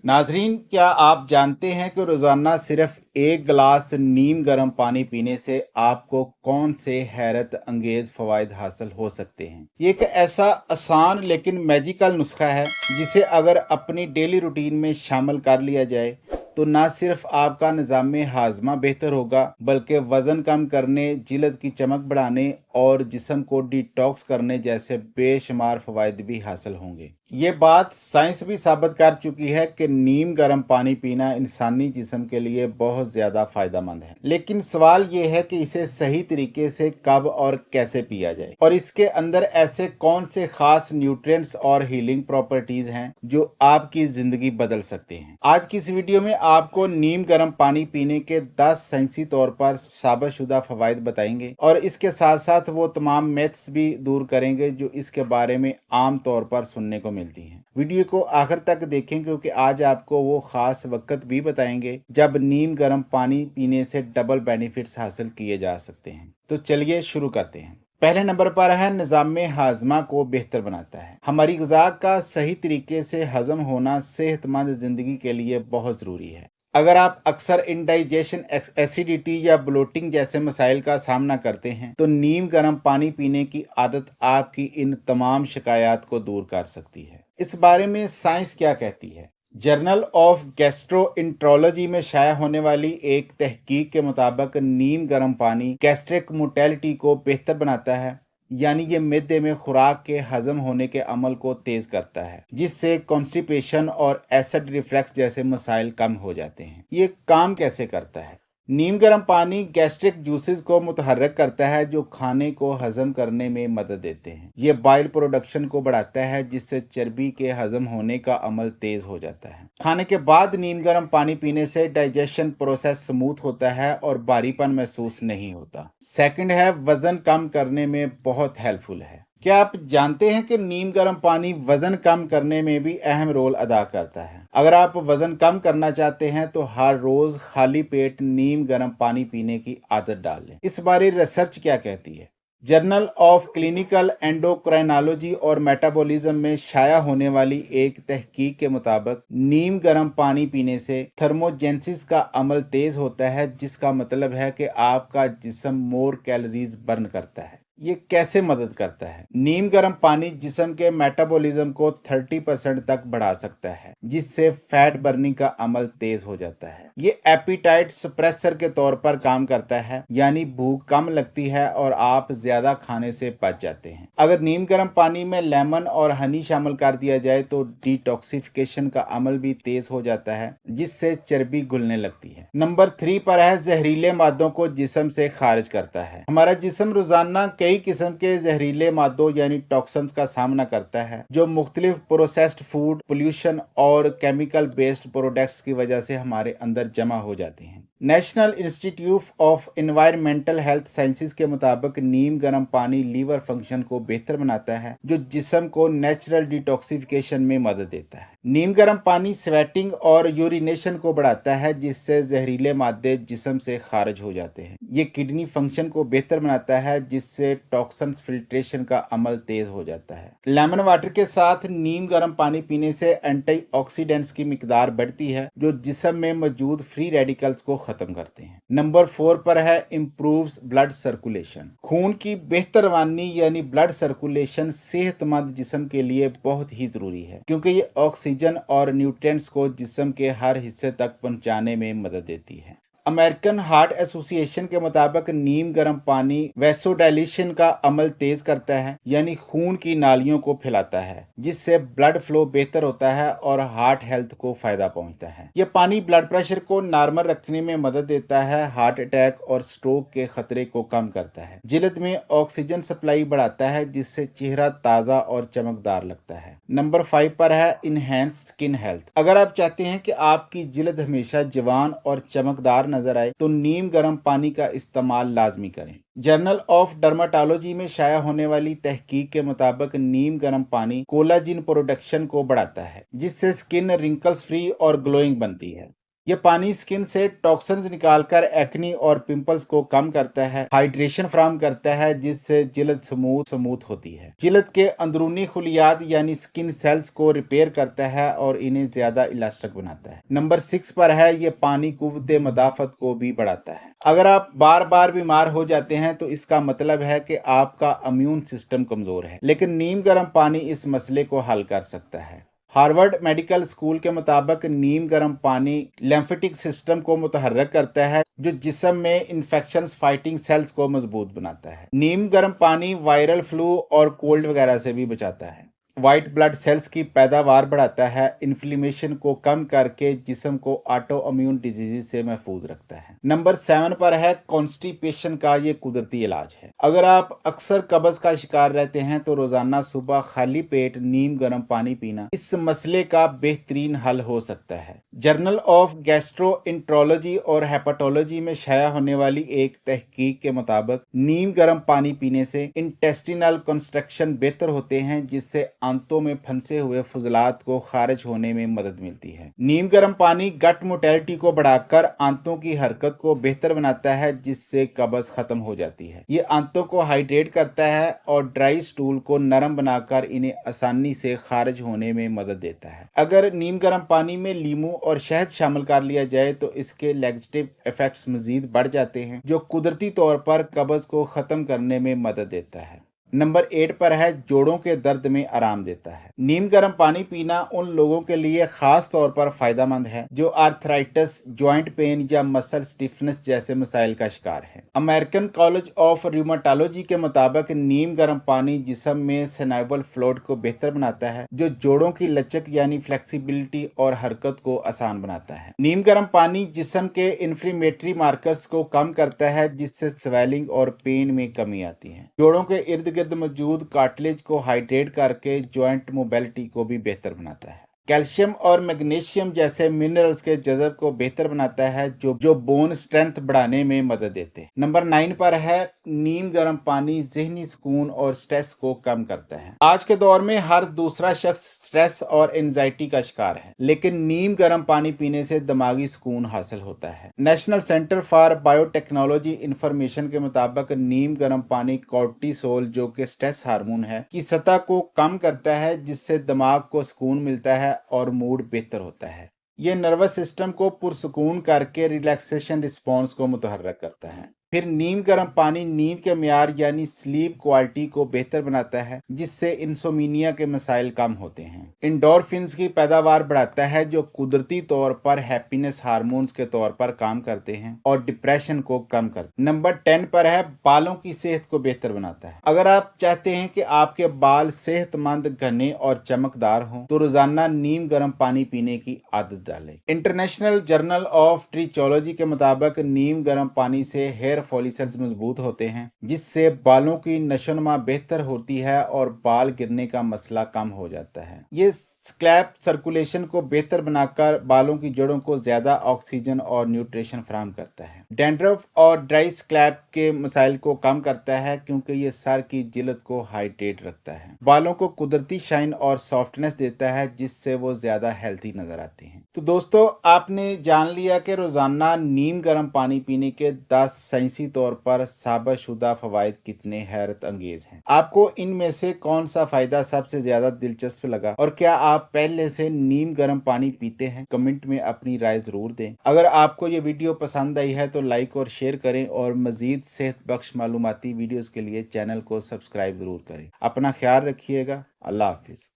नाजरीन, क्या आप जानते हैं कि रोजाना सिर्फ एक गिलास नीम गर्म पानी पीने से आपको कौन से हैरत अंगेज फवायद हासिल हो सकते हैं। ये एक ऐसा आसान लेकिन मैजिकल नुस्खा है जिसे अगर अपनी डेली रूटीन में शामिल कर लिया जाए तो ना सिर्फ आपका निज़ाम हाजमा बेहतर होगा बल्कि वज़न कम करने, जिल्द की चमक बढ़ाने और जिस्म को डिटॉक्स करने जैसे बेशुमार फ़वाइद भी हासिल होंगे। ये बात साइंस भी साबित कर चुकी है कि नीम गर्म पानी पीना इंसानी जिस्म के लिए बहुत ज़्यादा फ़ायदेमंद है। लेकिन सवाल ये है कि इसे सही तरीके से कब और कैसे पिया जाए और इसके अंदर ऐसे कौन से खास न्यूट्रिएंट्स और हीलिंग प्रॉपर्टीज़ हैं जो आपकी ज़िंदगी बदल सकते हैं। आज की इस वीडियो में आपको नीम गर्म पानी पीने के 10 साइंसी तौर पर साबितशुदा फवायद बताएंगे और इसके साथ साथ वो तमाम मिथ्स भी दूर करेंगे जो इसके बारे में आम तौर पर सुनने को मिलती हैं। वीडियो को आखिर तक देखें क्योंकि आज आपको वो खास वक्त भी बताएंगे जब नीम गर्म पानी पीने से डबल बेनिफिट्स हासिल किए जा सकते हैं। तो चलिए शुरू करते हैं। पहले नंबर पर है निज़ाम हाजमा को बेहतर बनाता है। हमारी ग़िज़ा का सही तरीके से हजम होना सेहतमंद ज़िंदगी के लिए बहुत ज़रूरी है। अगर आप अक्सर इंडाइजेशन, एसिडिटी या ब्लोटिंग जैसे मसाइल का सामना करते हैं तो नीम गर्म पानी पीने की आदत आपकी इन तमाम शिकायत को दूर कर सकती है। इस बारे में साइंस क्या कहती है? जर्नल ऑफ गैस्ट्रोएंट्रोलॉजी में शाया होने वाली एक तहकीक के मुताबिक नीम गर्म पानी गैस्ट्रिक मोटेलिटी को बेहतर बनाता है, यानी ये मैदे में खुराक के हजम होने के अमल को तेज करता है जिससे कॉन्स्टिपेशन और एसिड रिफ्लक्स जैसे मसाइल कम हो जाते हैं। ये काम कैसे करता है? नीम गर्म पानी गैस्ट्रिक जूसेस को मुतहर्रिक करता है जो खाने को हजम करने में मदद देते हैं। ये बाइल प्रोडक्शन को बढ़ाता है जिससे चर्बी के हजम होने का अमल तेज हो जाता है। खाने के बाद नीम गर्म पानी पीने से डाइजेशन प्रोसेस स्मूथ होता है और भारीपन महसूस नहीं होता। सेकंड है वजन कम करने में बहुत हेल्पफुल है। क्या आप जानते हैं कि नीम गर्म पानी वजन कम करने में भी अहम रोल अदा करता है? अगर आप वजन कम करना चाहते हैं तो हर रोज खाली पेट नीम गर्म पानी पीने की आदत डाल लें। इस बारे रिसर्च क्या कहती है? जर्नल ऑफ क्लिनिकल एंडोक्राइनोलॉजी और मेटाबॉलिज्म में शाया होने वाली एक तहकीक के मुताबिक नीम गर्म पानी पीने से थर्मोजेनेसिस का अमल तेज होता है, जिसका मतलब है कि आपका जिस्म मोर कैलोरीज बर्न करता है। ये कैसे मदद करता है? नीम गर्म पानी जिस्म के मेटाबॉलिज्म को 30% तक बढ़ा सकता है जिससे फैट बर्निंग का अमल तेज हो जाता है। ये एपिटाइट सप्रेसर के तौर पर काम करता है, यानी भूख कम लगती है और आप ज्यादा खाने से बच जाते हैं। अगर नीम गर्म पानी में लेमन और हनी शामिल कर दिया जाए तो डिटॉक्सिफिकेशन का अमल भी तेज हो जाता है जिससे चर्बी घुलने लगती है। नंबर 3 पर है जहरीले मादों को जिस्म से खारिज करता है। हमारा जिस्म रोजाना कई किस्म के जहरीले मादों यानी टॉक्सिन्स का सामना करता है जो मुख्तलिफ प्रोसेस्ड फूड, पोल्यूशन और केमिकल बेस्ड प्रोडक्ट्स की वजह से हमारे अंदर जमा हो जाते हैं। National institute of environmental health sciences के मुताबिक नीम गर्म पानी लीवर फंक्शन को बेहतर बनाता है जो जिस्म को नेचुरल डिटॉक्सिफिकेशन में मदद देता है। नीम गर्म पानी स्वेटिंग और यूरिनेशन को बढ़ाता है जिससे जहरीले मादे जिस्म से खारिज हो जाते हैं। ये किडनी फंक्शन को बेहतर बनाता है जिससे टॉक्सिन फिल्ट्रेशन का अमल तेज हो जाता है। लेमन वाटर के साथ नीम गर्म पानी पीने से एंटीऑक्सीडेंट्स की मिकदार बढ़ती है जो जिस्म में मौजूद फ्री रेडिकल्स को खत्म करते हैं। नंबर 4 पर है इम्प्रूव्स ब्लड सर्कुलेशन। खून की बेहतर रवानी यानी ब्लड सर्कुलेशन सेहतमंद जिस्म के लिए बहुत ही जरूरी है क्योंकि ये ऑक्सीजन और न्यूट्रिएंट्स को जिस्म के हर हिस्से तक पहुंचाने में मदद देती है। अमेरिकन हार्ट एसोसिएशन के मुताबिक नीम गर्म पानी वैसोडाइलेशन का अमल तेज करता है, यानी खून की नालियों को फैलाता है जिससे ब्लड फ्लो बेहतर होता है और हार्ट हेल्थ को फायदा पहुंचता है। यह पानी ब्लड प्रेशर को नॉर्मल रखने में मदद देता है, हार्ट अटैक और स्ट्रोक के खतरे को कम करता है, जिल्द में ऑक्सीजन सप्लाई बढ़ाता है जिससे चेहरा ताजा और चमकदार लगता है। नंबर 5 पर है इनहेंस स्किन हेल्थ। अगर आप चाहते हैं कि आपकी जिल्द हमेशा जवान और चमकदार नजर आए तो नीम गर्म पानी का इस्तेमाल लाजमी करें। जर्नल ऑफ डर्माटोलॉजी में शाया होने वाली तहकीक के मुताबिक नीम गर्म पानी कोलाजिन प्रोडक्शन को बढ़ाता है जिससे स्किन रिंकल्स फ्री और ग्लोइंग बनती है। ये पानी स्किन से टॉक्सिन्स निकालकर एक्नी और पिंपल्स को कम करता है, हाइड्रेशन फराहम करता है, जिससे जिल्द स्मूथ होती है। जिल्द के अंदरूनी खुलियात यानी स्किन सेल्स को रिपेयर करता है और इन्हें ज्यादा इलास्टिक बनाता है। नंबर 6 पर है, ये पानी कुव्वते मदाफत को भी बढ़ाता है। अगर आप बार बार बीमार हो जाते हैं तो इसका मतलब है कि आपका इम्यून सिस्टम कमजोर है, लेकिन नीम गर्म पानी इस मसले को हल कर सकता है। हार्वर्ड मेडिकल स्कूल के मुताबिक नीम गर्म पानी लिम्फेटिक सिस्टम को मुतहर्रिक करता है, जो जिस्म में इन्फेक्शन फाइटिंग सेल्स को मजबूत बनाता है। नीम गर्म पानी वायरल फ्लू और कोल्ड वगैरह से भी बचाता है। वाइट ब्लड सेल्स की पैदावार बढ़ाता है, इन्फ्लेमेशन को कम करके जिस्म को ऑटो इम्यून डिजीज से महफूज रखता है। नंबर 7 पर है, कॉन्स्टिपेशन का ये कुदरती इलाज है। अगर आप अक्सर कब्ज का शिकार रहते हैं तो रोजाना सुबह खाली पेट नीम गर्म पानी पीना इस मसले का बेहतरीन हल हो सकता है। जर्नल ऑफ गैस्ट्रोएंटरोलॉजी और हेपेटोलॉजी में शाया होने वाली एक तहकीक के मुताबिक नीम गर्म पानी पीने से इंटेस्टिनल कंस्ट्रक्शन बेहतर होते हैं, जिससे आंतों में फंसे हुए फजलात को खारिज होने में मदद मिलती है। नीम गर्म पानी गट मोटेलिटी को बढ़ाकर आंतों की हरकत को बेहतर बनाता है, जिससे कब्ज खत्म हो जाती है। ये आंतों को हाइड्रेट करता है और ड्राई स्टूल को नरम बनाकर इन्हें आसानी से खारिज होने में मदद देता है। अगर नीम गर्म पानी में लीमू और शहद शामिल कर लिया जाए तो इसके लैक्सेटिव इफेक्ट्स मजीद बढ़ जाते हैं, जो कुदरती तौर पर कब्ज को खत्म करने में मदद देता है। नंबर 8 पर है, जोड़ों के दर्द में आराम देता है। नीम गर्म पानी पीना उन लोगों के लिए खास तौर पर फायदेमंद है जो आर्थराइटिस, जॉइंट पेन या मसल स्टिफनेस जैसे मसाइल का शिकार है। अमेरिकन कॉलेज ऑफ रूमेटोलॉजी के मुताबिक नीम गर्म पानी जिस्म में सिनाइवल फ्लूइड को बेहतर बनाता है, जो जोड़ों की लचक यानी फ्लेक्सिबिलिटी और हरकत को आसान बनाता है। नीम गर्म पानी जिस्म के इन्फ्लेमेटरी मार्कर्स को कम करता है, जिससे स्वेलिंग और पेन में कमी आती है। जोड़ों के इर्द मौजूद कार्टिलेज को हाइड्रेट करके जॉइंट मोबिलिटी को भी बेहतर बनाता है। कैल्शियम और मैग्नीशियम जैसे मिनरल्स के जज़ब को बेहतर बनाता है, जो बोन स्ट्रेंथ बढ़ाने में मदद देते हैं। नंबर 9 पर है, नीम गर्म पानी ज़हनी सुकून और स्ट्रेस को कम करता है। आज के दौर में हर दूसरा शख्स स्ट्रेस और एंजाइटी का शिकार है, लेकिन नीम गर्म पानी पीने से दिमागी सुकून हासिल होता है। National centre for biotechnology information के मुताबिक नीम गर्म पानी कोर्टिसोल, जो कि स्ट्रेस हार्मोन है, की सतह को कम करता है, जिससे दिमाग को सुकून मिलता है और मूड बेहतर होता है। ये नर्वस सिस्टम को पुरसुकून करके रिलैक्सेशन रिस्पॉन्स को मुतहर्रिक करता है। फिर नीम गर्म पानी नींद के मियार यानी स्लीप क्वालिटी को बेहतर बनाता है, जिससे इंसोमिनिया के मसाइल कम होते हैं। इंडोर्फिन्स की पैदावार बढ़ाता है, जो कुदरती तौर पर हैप्पीनेस हार्मोन्स के तौर पर काम करते हैं और डिप्रेशन को कम करते हैं। नंबर 10 पर है, बालों की सेहत को बेहतर बनाता है। अगर आप चाहते हैं कि आपके बाल सेहतमंद, घने और चमकदार हों तो रोजाना नीम गर्म पानी पीने की आदत डालें। इंटरनेशनल जर्नल ऑफ ट्रिचोलॉजी के मुताबिक नीम गर्म पानी से हेयर फॉलिकल्स मजबूत होते हैं, जिससे बालों की नशोनुमा बेहतर होती है और बाल गिरने का मसला कम हो जाता है। ये स्कैल्प सर्कुलेशन को बेहतर बनाकर बालों की जड़ों को ज्यादा ऑक्सीजन और न्यूट्रिशन फराहम करता है। डैंड्रफ और ड्राई स्कैल्प के मसाइल को कम करता है, क्योंकि ये सर की जिल्द को हाइड्रेट रखता है। बालों को कुदरती शाइन और सॉफ्टनेस देता है, जिससे वो ज्यादा हेल्थी नजर आते हैं। तो दोस्तों, आपने जान लिया कि रोजाना नीम गर्म पानी पीने के 10 साइंसी तौर पर साबितशुदा फवायद कितने हैरत अंगेज हैं। आपको इनमें से कौन सा फायदा सबसे ज्यादा दिलचस्प लगा, और क्या आप पहले से नीम गर्म पानी पीते हैं? कमेंट में अपनी राय जरूर दें। अगर आपको ये वीडियो पसंद आई है तो लाइक और शेयर करें, और मजीद सेहत बख्श मालूमाती वीडियोस के लिए चैनल को सब्सक्राइब जरूर करें। अपना ख्याल रखिएगा। अल्लाह हाफिज।